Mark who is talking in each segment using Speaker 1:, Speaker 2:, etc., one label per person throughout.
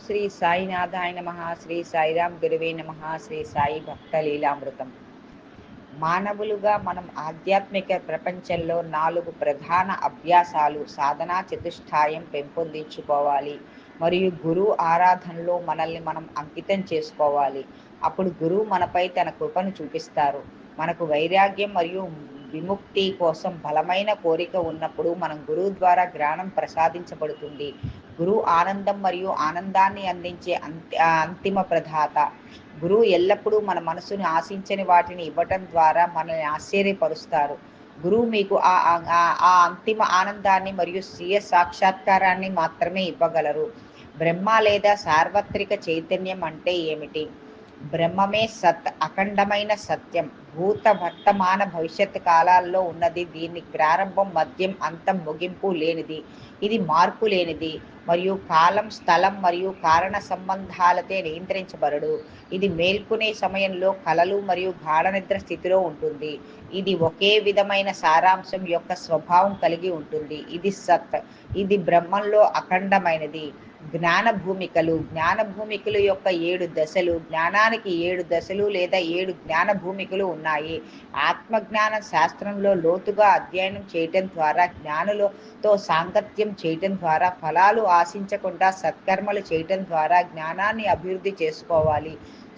Speaker 1: శ్రీ సాయినాథాయ నమః. శ్రీ సాయిరాం గురువే నమః. శ్రీ సాయి భక్త లీలామృతం. మానవులుగా మనం ఆధ్యాత్మిక ప్రపంచంలో 4 ప్రధాన అభ్యాసాలు సాధనా చతుష్టయం పెంపొందించుకోవాలి. మరియు గురువు ఆరాధనలో మనల్ని మనం అంకితం చేసుకోవాలి. అప్పుడు గురువు మనపై తన కృపను చూపిస్తారు. మనకు వైరాగ్యం మరియు విముక్తి కోసం బలమైన కోరిక ఉన్నప్పుడు మనం గురువు ద్వారా జ్ఞానం ప్రసాదించబడుతుంది. గురువు ఆనందం మరియు ఆనందాన్ని అందించే అంతిమ ప్రదాత. గురువు ఎల్లప్పుడూ మన మనసును ఆశించని వాటిని ఇవ్వటం ద్వారా మనల్ని ఆశ్చర్యపరుస్తారు. గురువు మీకు ఆ అంతిమ ఆనందాన్ని మరియు స్వీయ సాక్షాత్కారాన్ని మాత్రమే ఇవ్వగలరు. బ్రహ్మ లేదా సార్వత్రిక చైతన్యం అంటే ఏమిటి? బ్రహ్మమే సత్, అఖండమైన సత్యం, భూత వర్తమాన భవిష్యత్ కాలాల్లో ఉన్నది. దీన్ని ప్రారంభం, మధ్యం, అంతం, ముగింపు లేనిది. ఇది మార్పు లేనిది మరియు కాలం, స్థలం మరియు కారణ సంబంధాలతో నియంత్రించబడదు. ఇది మేల్కొనే సమయంలో కలలు మరియు గాఢ నిద్ర స్థితిలో ఉంటుంది. ఇది ఒకే విధమైన సారాంశం యొక్క స్వభావం కలిగి ఉంటుంది. ఇది సత్. ఇది బ్రహ్మంలో అఖండమైనది. జ్ఞాన భూమికలు యొక్క 7 దశలు. జ్ఞానానికి 7 దశలు లేదా 7 జ్ఞాన భూమికలు ఉన్నాయి. ఆత్మజ్ఞాన శాస్త్రంలో లోతుగా అధ్యయనం చేయటం ద్వారా, జ్ఞానులతో సాంగత్యం చేయటం ద్వారా, ఫలాలు ఆశించకుండా సత్కర్మలు చేయటం ద్వారా జ్ఞానాన్ని అభివృద్ధి చేసుకోవాలి.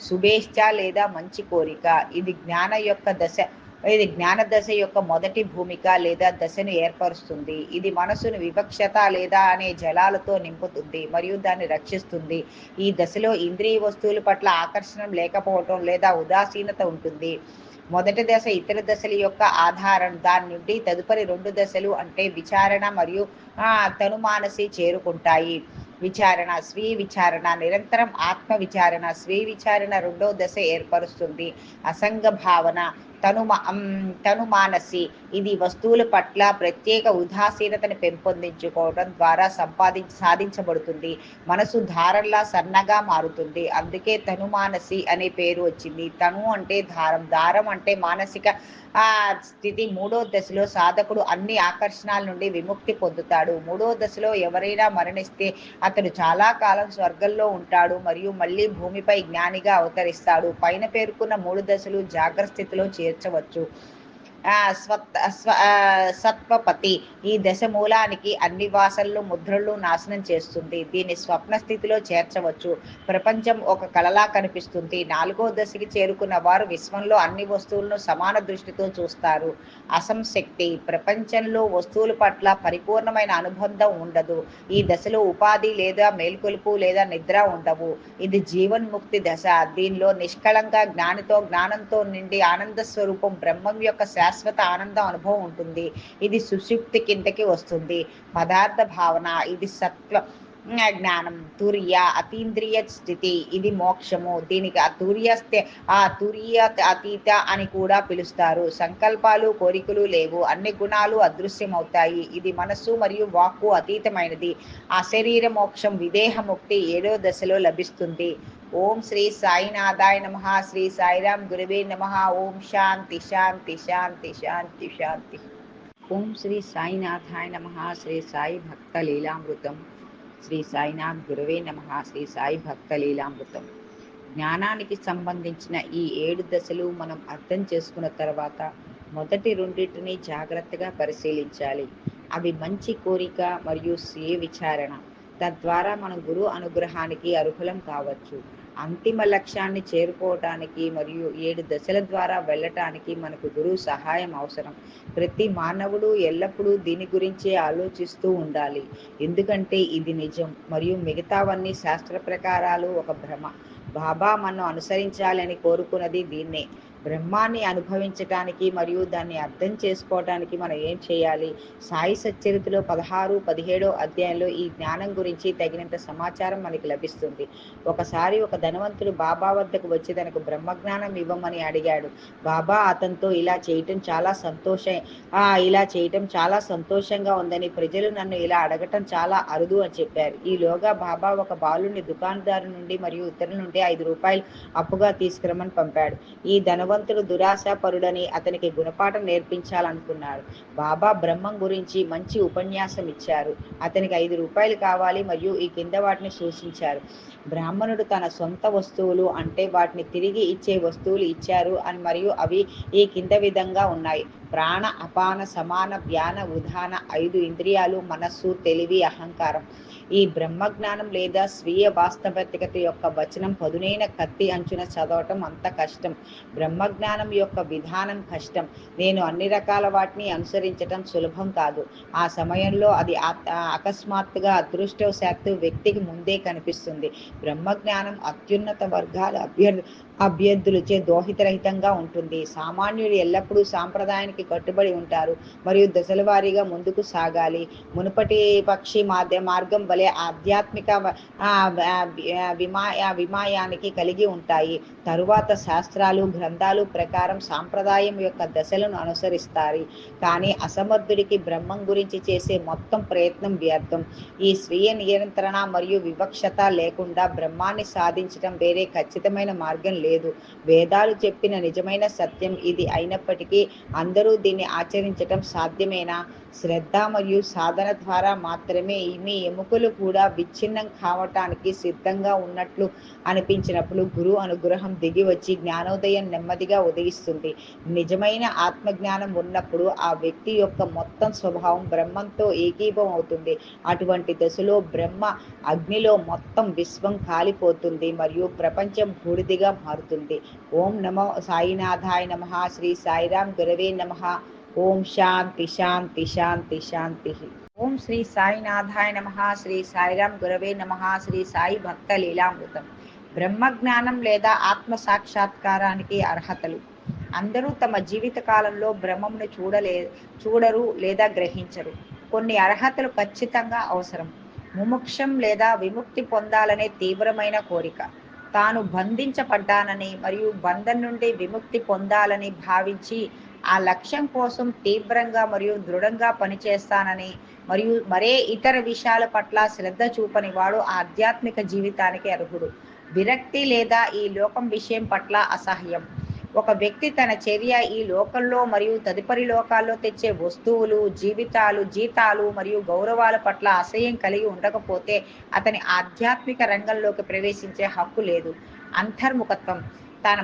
Speaker 1: శుభేచ్ఛ లేదా మంచి కోరిక. ఇది జ్ఞాన దశ యొక్క మొదటి భూమిక లేదా దశను ఏర్పరుస్తుంది. ఇది మనసును వివక్షత లేదా అనే జలాలతో నింపుతుంది మరియు దాన్ని రక్షిస్తుంది. ఈ దశలో ఇంద్రియ వస్తువుల పట్ల ఆకర్షణ లేకపోవటం లేదా ఉదాసీనత ఉంటుంది. మొదటి దశ ఇతర దశల యొక్క ఆధారం. దాని నుండి తదుపరి 2 దశలు అంటే విచారణ మరియు తనుమానసి చేరుకుంటాయి. విచారణ, స్వీయ విచారణ, నిరంతరం ఆత్మ విచారణ. స్వీయ విచారణ 2వ దశ ఏర్పరుస్తుంది. అసంగ భావన, తనుమానసి. ఇది వస్తువుల పట్ల ప్రత్యేక ఉదాసీనతను పెంపొందించుకోవడం ద్వారా సాధించబడుతుంది. మనసు ధారంలా సన్నగా మారుతుంది. అందుకే తనుమానసి అనే పేరు వచ్చింది. తను అంటే దారం అంటే మానసిక స్థితి. 3వ దశలో సాధకుడు అన్ని ఆకర్షణల నుండి విముక్తి పొందుతాడు. 3వ దశలో ఎవరైనా మరణిస్తే అతడు చాలా కాలం స్వర్గంలో ఉంటాడు మరియు మళ్ళీ భూమిపై జ్ఞానిగా అవతరిస్తాడు. పైన పేర్కొన్న 3 దశలు జాగ్రత్త స్థితిలో చేర్చవచ్చు. సత్వపతి. ఈ దశ మూలానికి అన్ని వాసనలు, ముద్రలు నాశనం చేస్తుంది. దీన్ని స్వప్న స్థితిలో చేర్చవచ్చు. ప్రపంచం ఒక కళలా కనిపిస్తుంది. 4వ దశకి చేరుకున్న వారు విశ్వంలో అన్ని వస్తువులను సమాన దృష్టితో చూస్తారు. అసంశక్తి. ప్రపంచంలో వస్తువుల పట్ల పరిపూర్ణమైన అనుబంధం ఉండదు. ఈ దశలో ఉపాధి లేదా మేల్కొలుపు లేదా నిద్ర ఉండవు. ఇది జీవన్ముక్తి దశ. దీనిలో నిష్కళంక జ్ఞానంతో నిండి ఆనంద స్వరూపం బ్రహ్మం యొక్క శాశ్వత ఆనందం అనుభవం ఉంటుంది. ఇది సుషుప్తి కిందకి వస్తుంది. పదార్థ భావన. ఇది సత్వ జ్ఞానం. తుర్య, అతీంద్రియ స్థితి. ఇది మోక్షము. దీనికి తుర్య అతీత అని కూడా పిలుస్తారు. సంకల్పాలు, కోరికలు లేవు. అన్ని గుణాలు అదృశ్యమవుతాయి. ఇది మనస్సు మరియు వాక్కు అతీతమైనది. ఆ శరీర మోక్షం, విదేహముక్తి 7వ దశలో లభిస్తుంది. ఓం శ్రీ సాయినాథాయ నమః. శ్రీ సాయిరాం గురువే నమః. ఓం శాంతి శాంతి శాంతి శాంతి శాంతి. ఓం శ్రీ సాయినాథాయ నమః. శ్రీ సాయి భక్త లీలామృతం. శ్రీ సాయినాథ్ గురువే నమః. శ్రీ సాయి భక్త లీలామృతం. జ్ఞానానికి సంబంధించిన ఈ 7 దశలు మనం అర్థం చేసుకున్న తర్వాత మొదటి 2 జాగ్రత్తగా పరిశీలించాలి. అవి మంచి కోరిక మరియు స్వీయ విచారణ. తద్వారా మనం గురువు అనుగ్రహానికి అర్హులం కావచ్చు. అంతిమ లక్ష్యాన్ని చేరుకోవటానికి మరియు 7 దశల ద్వారా వెళ్ళటానికి మనకు గురువు సహాయం అవసరం. ప్రతి మానవుడు ఎల్లప్పుడూ దీని గురించే ఆలోచిస్తూ ఉండాలి. ఎందుకంటే ఇది నిజం మరియు మిగతావన్నీ శాస్త్ర ప్రకారాలు ఒక భ్రమ. బాబా మనం అనుసరించాలని కోరుకున్నది దీన్నే. బ్రహ్మాన్ని అనుభవించటానికి మరియు దాన్ని అర్థం చేసుకోవటానికి మనం ఏం చేయాలి? సాయి సచ్చరితలో 16, 17 అధ్యాయంలో ఈ జ్ఞానం గురించి తగినంత సమాచారం మనకి లభిస్తుంది. ఒకసారి ఒక ధనవంతుడు బాబా వద్దకు వచ్చి తనకు బ్రహ్మజ్ఞానం ఇవ్వమని అడిగాడు. బాబా అతనితో ఇలా చేయటం చాలా సంతోషంగా ఉందని, ప్రజలు నన్ను ఇలా అడగటం చాలా అరుదు అని చెప్పారు. ఈలోగా బాబా ఒక బాలుని దుకాణదారు నుండి మరియు ఇతరుల నుండి 5 రూపాయలు అప్పుగా తీసుకురమని పంపాడు. ఈ ధనవంతుడు భగవంతుడు దురాశాపరుడని అతనికి గుణపాఠం నేర్పించాలనుకున్నాడు. బాబా బ్రహ్మం గురించి మంచి ఉపన్యాసం ఇచ్చారు. అతనికి 5 రూపాయలు కావాలి మరియు ఈ కింద వాటిని సూచించారు. బ్రాహ్మణుడు తన సొంత వస్తువులు అంటే వాటిని తిరిగి ఇచ్చే వస్తువులు ఇచ్చారు అని, మరియు అవి ఈ కింద విధంగా ఉన్నాయి. ప్రాణ, అపాన, సమాన, వ్యాన, ఉదాన 5 ఇంద్రియాలు, మనస్సు, తెలివి, అహంకారం. ఈ బ్రహ్మజ్ఞానం లేదా స్వీయ వాస్తవికత యొక్క వచనం పదునైన కత్తి అంచున చదవటం అంత కష్టం. బ్రహ్మజ్ఞానం యొక్క విధానం కష్టం. నేను అన్ని రకాల వాటిని అనుసరించటం సులభం కాదు. ఆ సమయంలో అది అకస్మాత్తుగా అదృష్టవశాత్తు వ్యక్తికి ముందే కనిపిస్తుంది. బ్రహ్మజ్ఞానం అత్యున్నత వర్గాల అభ్యర్థులచే దోహితరహితంగా ఉంటుంది. సామాన్యుడు ఎల్లప్పుడూ సాంప్రదాయానికి కట్టుబడి ఉంటారు మరియు దశల వారీగా ముందుకు సాగాలి. మునుపటి పక్షి మార్గం వలె ఆధ్యాత్మిక విమాయానికి కలిగి ఉంటాయి. తరువాత శాస్త్రాలు, గ్రంథాలు ప్రకారం సాంప్రదాయం యొక్క దశలను అనుసరిస్తారు. కానీ అసమర్థుడికి బ్రహ్మం గురించి చేసే మొత్తం ప్రయత్నం వ్యర్థం. ఈ స్వీయ నియంత్రణ మరియు వివక్షత లేకుండా బ్రహ్మాన్ని సాధించడం వేరే ఖచ్చితమైన మార్గం లేదు. వేదాలు చెప్పిన నిజమైన సత్యం ఇది అయినప్పటికీ అందరూ దీన్ని ఆచరించటం సాధ్యమేనా? శ్రద్ధ మరియు సాధన ద్వారా మాత్రమే. మీ ఎముకలు కూడా విచ్ఛిన్నం కావటానికి సిద్ధంగా ఉన్నట్లు అనిపించినప్పుడు గురువు అనుగ్రహం దిగి వచ్చి జ్ఞానోదయం నెమ్మదిగా ఉదయిస్తుంది. నిజమైన ఆత్మజ్ఞానం ఉన్నప్పుడు ఆ వ్యక్తి యొక్క మొత్తం స్వభావం బ్రహ్మంతో ఏకీభవం అవుతుంది. అటువంటి దశలో బ్రహ్మ అగ్నిలో మొత్తం విశ్వం కాలిపోతుంది మరియు ప్రపంచం బూడిదిగా మారుతుంది. ఓం నమో సాయినాథాయ నమః. శ్రీ సాయిరాం గురవే నమః. ఓం శాంతి శాంతి శాంతి శాంతి. ఓం శ్రీ సాయినాథాయ నమః. శ్రీ సాయిరాం గురవే నమః. శ్రీ సాయి భక్త లీలామృతం. బ్రహ్మజ్ఞానం లేదా ఆత్మ సాక్షాత్కారానికి అర్హతలు. అందరూ తమ జీవిత కాలంలో బ్రహ్మమును చూడరు లేదా గ్రహించరు. కొన్ని అర్హతలు ఖచ్చితంగా అవసరం. ముముక్షం లేదా విముక్తి పొందాలనే తీవ్రమైన కోరిక, తాను బంధించబడ్డానని మరియు బంధం నుండి విముక్తి పొందాలని భావించి ఆ లక్ష్యం కోసం తీవ్రంగా మరియు దృఢంగా పనిచేస్తానని మరియు మరే ఇతర విషయాల పట్ల శ్రద్ధ చూపని వాడు ఆధ్యాత్మిక జీవితానికి అర్హుడు. విరక్తి లేదా ఈ లోకం విషయం పట్ల అసహ్యం. ఒక వ్యక్తి తన చర్య ఈ లోకంలో మరియు తదుపరి లోకాల్లో తెచ్చే వస్తువులు, జీతాలు మరియు గౌరవాల పట్ల అసహ్యం కలిగి ఉండకపోతే అతని ఆధ్యాత్మిక రంగంలోకి ప్రవేశించే హక్కు లేదు. అంతర్ముఖత్వం.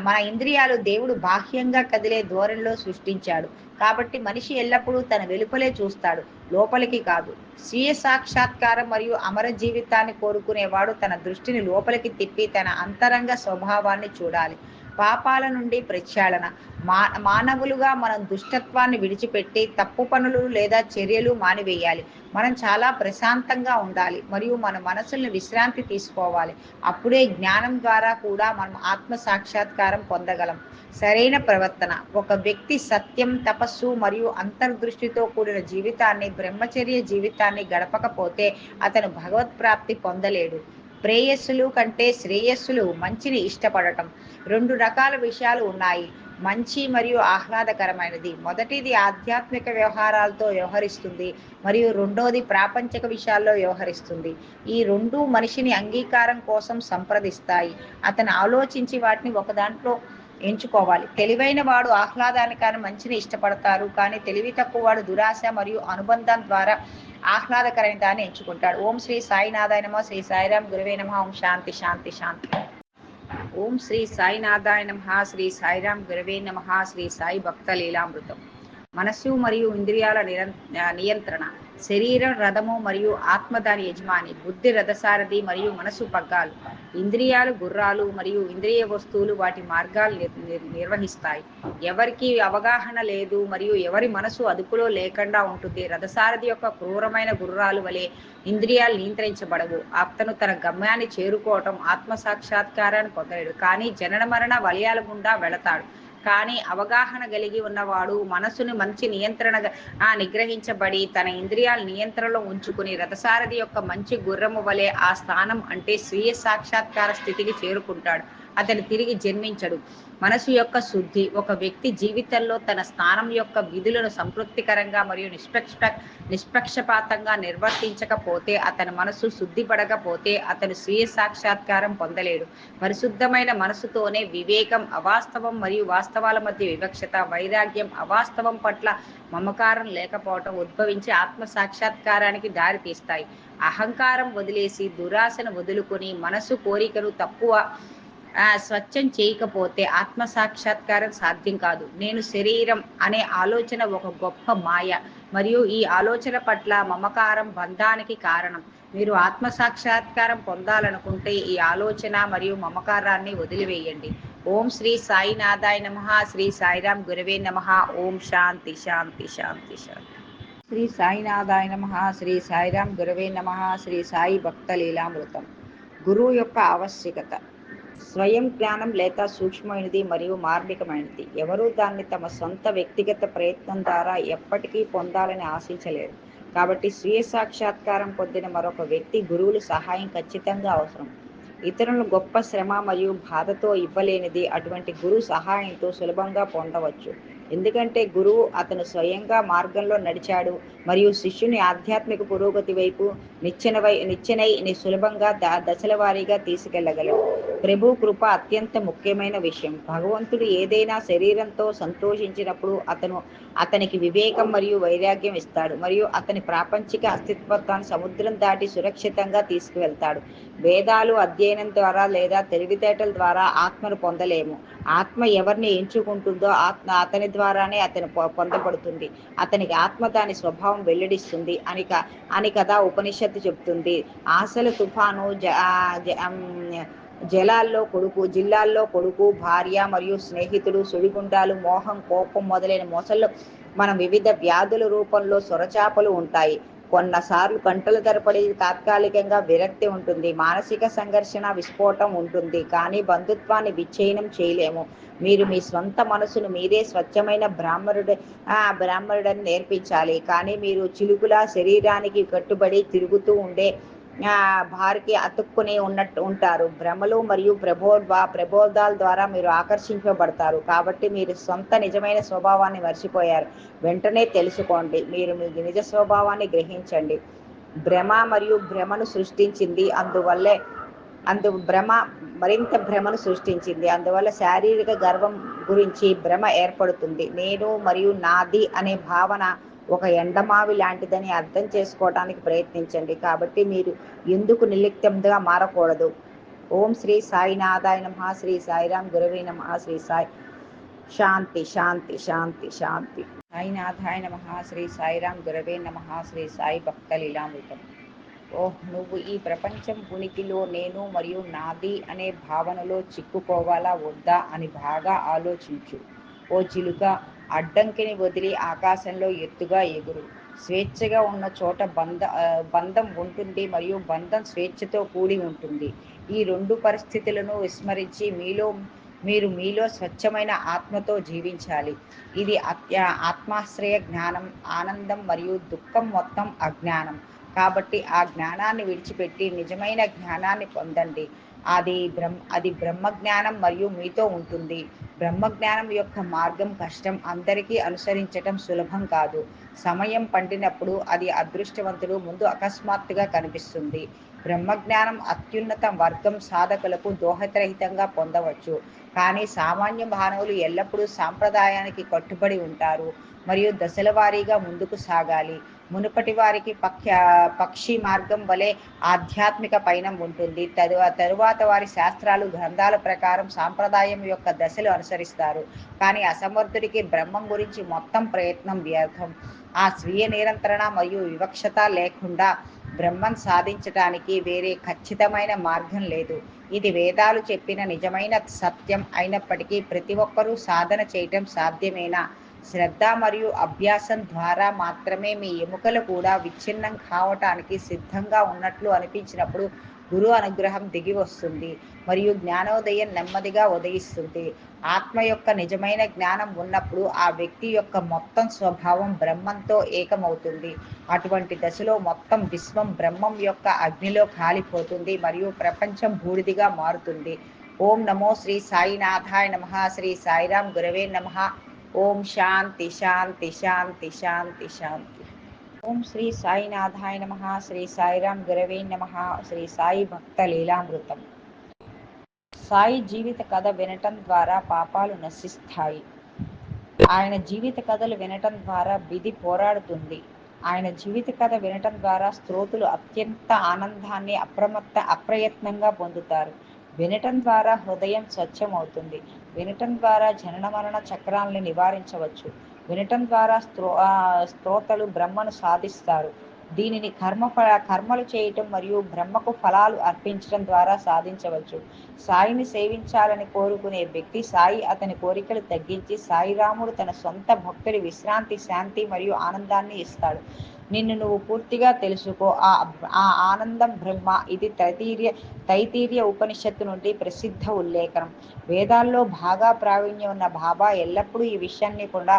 Speaker 1: మన ఇంద్రియాలు దేవుడు బాహ్యంగా కదిలే ధోరణిలో సృష్టించాడు. కాబట్టి మనిషి ఎల్లప్పుడూ తన వెలుపలే చూస్తాడు, లోపలికి కాదు. స్వీయ సాక్షాత్కారం మరియు అమర జీవితాన్ని కోరుకునేవాడు తన దృష్టిని లోపలికి తిప్పి తన అంతరంగ స్వభావాన్ని చూడాలి. పాపాల నుండి ప్రక్షాళన. మానవులుగా మనం దుష్టత్వాన్ని విడిచిపెట్టి తప్పు పనులు లేదా చర్యలు మానివేయాలి. మనం చాలా ప్రశాంతంగా ఉండాలి మరియు మన మనసుల్ని విశ్రాంతి తీసుకోవాలి. అప్పుడే జ్ఞానం ద్వారా కూడా మనం ఆత్మ సాక్షాత్కారం పొందగలం. సరైన ప్రవర్తన. ఒక వ్యక్తి సత్యం, తపస్సు మరియు అంతర్దృష్టితో కూడిన జీవితాన్ని, బ్రహ్మచర్య జీవితాన్ని గడపకపోతే అతను భగవత్ ప్రాప్తి పొందలేడు. ప్రేయస్సులు కంటే శ్రేయస్సులు. మంచిని ఇష్టపడటం. 2 రకాల విషయాలు ఉన్నాయి. మంచి మరియు ఆహ్లాదకరమైనది. మొదటిది ఆధ్యాత్మిక వ్యవహారాలతో వ్యవహరిస్తుంది మరియు రెండోది ప్రాపంచిక విషయాల్లో వ్యవహరిస్తుంది. ఈ రెండూ మనిషిని అంగీకారం కోసం సంప్రదిస్తాయి. అతను ఆలోచించి వాటిని ఒక దాంట్లో ఎంచుకోవాలి. తెలివైన వాడు ఆహ్లాదానికైన మంచిని ఇష్టపడతారు, కానీ తెలివి తక్కువ వాడు దురాశ మరియు అనుబంధం ద్వారా ఆహ్లాదకరమైన దాన్ని ఎంచుకుంటాడు. ఓం శ్రీ సాయినాథాయ నమః. శ్రీ సాయిరాం గురవే నమః. ఓం శాంతి శాంతి శాంతి. ఓం శ్రీ సాయినాథాయ నమః. శ్రీ సాయిరాం గురవే నమః. శ్రీ సాయి భక్త లీలామృతం. మనస్సు మరియు ఇంద్రియాల నియంత్రణ. శరీరం రథము మరియు ఆత్మ దాని యజమాని. బుద్ధి రథసారథి మరియు మనసు పగ్గాలు. ఇంద్రియాలు గుర్రాలు మరియు ఇంద్రియ వస్తువులు వాటి మార్గాలు నిర్వహిస్తాయి. ఎవరికి అవగాహన లేదు మరియు ఎవరి మనసు అదుపులో లేకుండా ఉంటుంది. రథసారథి యొక్క క్రూరమైన గుర్రాలు వలె ఇంద్రియాలు నియంత్రించబడవు. అతను తన గమ్యాన్ని చేరుకోవటం, ఆత్మ సాక్షాత్కారాన్ని పొందలేడు, కానీ జనన మరణ వలయాల గుండా వెళతాడు. కానీ అవగాహన కలిగి ఉన్నవాడు మనసుని మంచి నిగ్రహించబడి తన ఇంద్రియాల నియంత్రణలో ఉంచుకుని రథసారథి యొక్క మంచి గుర్రము వలె ఆ స్థానం అంటే స్వీయ సాక్షాత్కార స్థితికి చేరుకుంటాడు. అతను తిరిగి జన్మించడు. మనసు యొక్క శుద్ధి ఒక వ్యక్తి జీవితంలో తన స్థానం యొక్క విధులను సంతృప్తికరంగా మరియు నిష్పక్షపాతంగా నిర్వర్తించకపోతే, అతని మనసు శుద్ధిపడకపోతే అతను స్వీయ సాక్షాత్కారం పొందలేడు. పరిశుద్ధమైన మనసుతోనే వివేకం, అవాస్తవం మరియు వాస్తవాల మధ్య వివక్షత, వైరాగ్యం, అవాస్తవం పట్ల మమకారం లేకపోవటం ఉద్భవించి ఆత్మ సాక్షాత్కారానికి దారి తీస్తాయి. అహంకారం వదిలేసి దురాశను వదులుకొని మనసు కోరికను తక్కువ స్వచ్ఛం చేయకపోతే ఆత్మ సాక్షాత్కారం సాధ్యం కాదు. నేను శరీరం అనే ఆలోచన ఒక గొప్ప మాయ మరియు ఈ ఆలోచన పట్ల మమకారం బంధానికి కారణం. మీరు ఆత్మ సాక్షాత్కారం పొందాలనుకుంటే ఈ ఆలోచన మరియు మమకారాన్ని వదిలివేయండి. ఓం శ్రీ సాయినాథాయ నమః. శ్రీ సాయిరాం గురవే నమః. ఓం శాంతి శాంతి శాంతి శాంతి. శ్రీ సాయినాథాయ నమః. శ్రీ సాయిరాం గురవే నమః. శ్రీ సాయి భక్త లీలామృతం. గురువు యొక్క ఆవశ్యకత. స్వయం జ్ఞానం లేదా సూక్ష్మమైనది మరియు మార్మికమైనది. ఎవరూ దాన్ని తమ సొంత వ్యక్తిగత ప్రయత్నం ద్వారా ఎప్పటికీ పొందాలని ఆశించలేరు. కాబట్టి స్వీయ సాక్షాత్కారం పొందిన మరొక వ్యక్తి గురువుల సహాయం ఖచ్చితంగా అవసరం. ఇతరులను గొప్ప శ్రమ మరియు బాధతో ఇవ్వలేనిది అటువంటి గురువు సహాయంతో సులభంగా పొందవచ్చు. ఎందుకంటే గురువు అతను స్వయంగా మార్గంలో నడిచాడు మరియు శిష్యుని ఆధ్యాత్మిక పురోగతి వైపు నిచ్చెనై సులభంగా దశల వారీగా తీసుకెళ్లగలడు. ప్రభు కృప అత్యంత ముఖ్యమైన విషయం. భగవంతుడు ఏదైనా శరీరంతో సంతోషించినప్పుడు అతనికి వివేకం మరియు వైరాగ్యం ఇస్తాడు మరియు అతని ప్రాపంచిక అస్తిత్వాన్ని సముద్రం దాటి సురక్షితంగా తీసుకువెళ్తాడు. వేదాలు అధ్యయనం ద్వారా లేదా తెలివితేటల ద్వారా ఆత్మను పొందలేము. ఆత్మ ఎవరిని ఎంచుకుంటుందో అతని ద్వారానే అతను పొందబడుతుంది. అతనికి ఆత్మ దాని స్వభావం వెల్లడిస్తుంది అని కదా ఉపనిషత్తు చెబుతుంది. ఆశల తుఫాను, జిల్లాల్లో కొడుకు, భార్య మరియు స్నేహితుడు, సుడిగుండాలు, మోహం, కోపం మొదలైన మోసల్లో మనం వివిధ వ్యాధుల రూపంలో సొరచాపలు ఉంటాయి. కొన్నిసార్లు గంటల తరబడి తాత్కాలికంగా విరక్తి ఉంటుంది, మానసిక సంఘర్షణ, విస్ఫోటం ఉంటుంది. కానీ బంధుత్వాన్ని విచ్ఛిన్నం చేయలేము. మీరు మీ స్వంత మనసును మీరే స్వచ్ఛమైన బ్రాహ్మణుడని నేర్పించాలి. కానీ మీరు చిలుకుల శరీరానికి కట్టుబడి తిరుగుతూ ఉండే భార్యకి అతుక్కుని ఉంటారు. భ్రమలు మరియు ప్రబోధాల ద్వారా మీరు ఆకర్షించబడతారు. కాబట్టి మీరు సొంత నిజమైన స్వభావాన్ని మర్చిపోయారు. వెంటనే తెలుసుకోండి. మీరు మీ నిజ స్వభావాన్ని గ్రహించండి. భ్రమ మరియు భ్రమను సృష్టించింది. భ్రమ మరింత భ్రమను సృష్టించింది. అందువల్ల శారీరక గర్వం గురించి భ్రమ ఏర్పడుతుంది. నేను మరియు నాది అనే భావన ఒక ఎండమావి లాంటిదని అర్థం చేసుకోవడానికి ప్రయత్నించండి. కాబట్టి మీరు ఎందుకు నిర్లిప్తంగా మారకూడదు? ఓం శ్రీ సాయినాథాయ నమః. శ్రీ సాయిరాం గురవే నమః. శ్రీ సాయి శాంతి శాంతి శాంతి శాంతి. సాయినాథాయ నమః. శ్రీ సాయిరాం గురవే నమః. శ్రీ సాయి భక్త లీలామృతం. నువ్వు ఈ ప్రపంచం ఉనికిలో నేను మరియు నాది అనే భావనలో చిక్కుకోవాలా వద్దా అని బాగా ఆలోచించు. ఓ చిలుక, అడ్డంకిని వదిలి ఆకాశంలో ఎత్తుగా ఎగురు. స్వేచ్ఛగా ఉన్న చోట బంధం ఉంటుంది మరియు బంధం స్వేచ్ఛతో కూడి ఉంటుంది. ఈ రెండు పరిస్థితులను విస్మరించి మీలో స్వచ్ఛమైన ఆత్మతో జీవించాలి. ఇది ఆత్మాశ్రయ జ్ఞానం. ఆనందం మరియు దుఃఖం మొత్తం అజ్ఞానం. కాబట్టి ఆ జ్ఞానాన్ని విడిచిపెట్టి నిజమైన జ్ఞానాన్ని పొందండి. అది బ్రహ్మజ్ఞానం మరియు మీతో ఉంటుంది. బ్రహ్మజ్ఞానం యొక్క మార్గం కష్టం. అందరికీ అనుసరించటం సులభం కాదు. సమయం పండినప్పుడు అది అదృష్టవంతుడు ముందు అకస్మాత్తుగా కనిపిస్తుంది. బ్రహ్మజ్ఞానం అత్యున్నత వర్గం సాధకులకు దోహదరహితంగా పొందవచ్చు. కానీ సామాన్య మానవులు ఎల్లప్పుడూ సాంప్రదాయానికి కట్టుబడి ఉంటారు మరియు దశల వారీగా ముందుకు సాగాలి. మునుపటి వారికి పక్షి మార్గం వలె ఆధ్యాత్మిక పయనం ఉంటుంది. తరువాత వారి శాస్త్రాలు, గ్రంథాల ప్రకారం సాంప్రదాయం యొక్క దశలు అనుసరిస్తారు. కానీ అసమర్థుడికి బ్రహ్మం గురించి మొత్తం ప్రయత్నం వ్యర్థం. ఆ స్వీయ నిరంతరణ మరియు వివక్షత లేకుండా బ్రహ్మం సాధించడానికి వేరే ఖచ్చితమైన మార్గం లేదు. ఇది వేదాలు చెప్పిన నిజమైన సత్యం అయినప్పటికీ ప్రతి ఒక్కరూ సాధన చేయటం సాధ్యమేనా? శ్రద్ధ మరియు అభ్యాసం ద్వారా మాత్రమే మీ ఎముకలు కూడా విచ్ఛిన్నం కావటానికి సిద్ధంగా ఉన్నట్లు అనిపించినప్పుడు గురు అనుగ్రహం దిగి వస్తుంది మరియు జ్ఞానోదయం నెమ్మదిగా ఉదయిస్తుంది. ఆత్మ యొక్క నిజమైన జ్ఞానం ఉన్నప్పుడు ఆ వ్యక్తి యొక్క మొత్తం స్వభావం బ్రహ్మంతో ఏకమవుతుంది. అటువంటి దశలో మొత్తం విశ్వం బ్రహ్మం యొక్క అగ్నిలో కాలిపోతుంది మరియు ప్రపంచం బూడిదిగా మారుతుంది. ఓం నమో శ్రీ సాయినాథాయ నమ. శ్రీ సాయిరాం గురవే నమ. ఓం శాంతి శాంతి శాంతి శాంతి శాంతి. ఓం శ్రీ సాయినాథాయ నమ. శ్రీ సాయిరాం గురవే నమ. శ్రీ సాయి భక్త లీలామృతం. సాయి జీవిత కథ వినటం ద్వారా పాపాలు నశిస్తాయి. ఆయన జీవిత కథలు వినటం ద్వారా విధి పోరాడుతుంది. ఆయన జీవిత కథ వినటం ద్వారా శ్రోతలు అత్యంత ఆనందాన్ని అప్రయత్నంగా పొందుతారు. వినటం ద్వారా హృదయం స్వచ్ఛమవుతుంది. వినటం ద్వారా జనన మరణ చక్రాలను నివారించవచ్చు. వినటం ద్వారా శ్రోతలు బ్రహ్మను సాధిస్తారు. దీనిని కర్మలు చేయటం మరియు బ్రహ్మకు ఫలాలు అర్పించడం ద్వారా సాధించవచ్చు. సాయిని సేవించాలని కోరుకునే వ్యక్తి సాయి అతని కోరికలు తగ్గించి సాయిరాముడు తన సొంత భక్తుడి విశ్రాంతి, శాంతి మరియు ఆనందాన్ని ఇస్తాడు. నిన్ను నువ్వు పూర్తిగా తెలుసుకో, ఆ ఆనందం బ్రహ్మ. ఇది తైతీర్య ఉపనిషత్తు నుండి ప్రసిద్ధ ఉల్లేఖనం. వేదాల్లో బాగా ప్రావీణ్యం ఉన్న బాబా ఎల్లప్పుడూ ఈ విషయాన్ని కూడా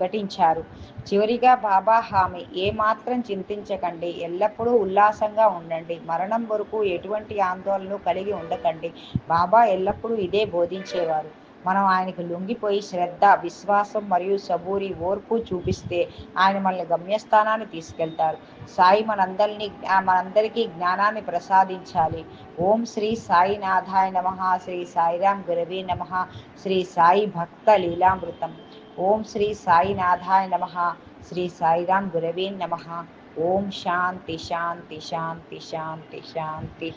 Speaker 1: ఘటించారు. చివరిగా బాబా హామీ: ఏమాత్రం చింతించకండి, ఎల్లప్పుడూ ఉల్లాసంగా ఉండండి, మరణం వరకు ఎటువంటి ఆందోళనలు కలిగి ఉండకండి. బాబా ఎల్లప్పుడూ ఇదే బోధించేవారు. మనం ఆయనకు లొంగిపోయి శ్రద్ధ, విశ్వాసం మరియు సబూరి, ఓర్పు చూపిస్తే ఆయన మనల్ని గమ్యస్థానాన్ని తీసుకెళ్తారు. సాయి మనందరికీ జ్ఞానాన్ని ప్రసాదించాలి. ఓం శ్రీ సాయినాథాయ నమ. శ్రీ సాయిరాం గురవే నమ. శ్రీ సాయి భక్త లీలామృతం. ఓం శ్రీ సాయినాథాయ నమ. శ్రీ సాయిరాం గురవే నమ. ఓం శాంతి శాంతి శాంతి శాంతి శాంతి.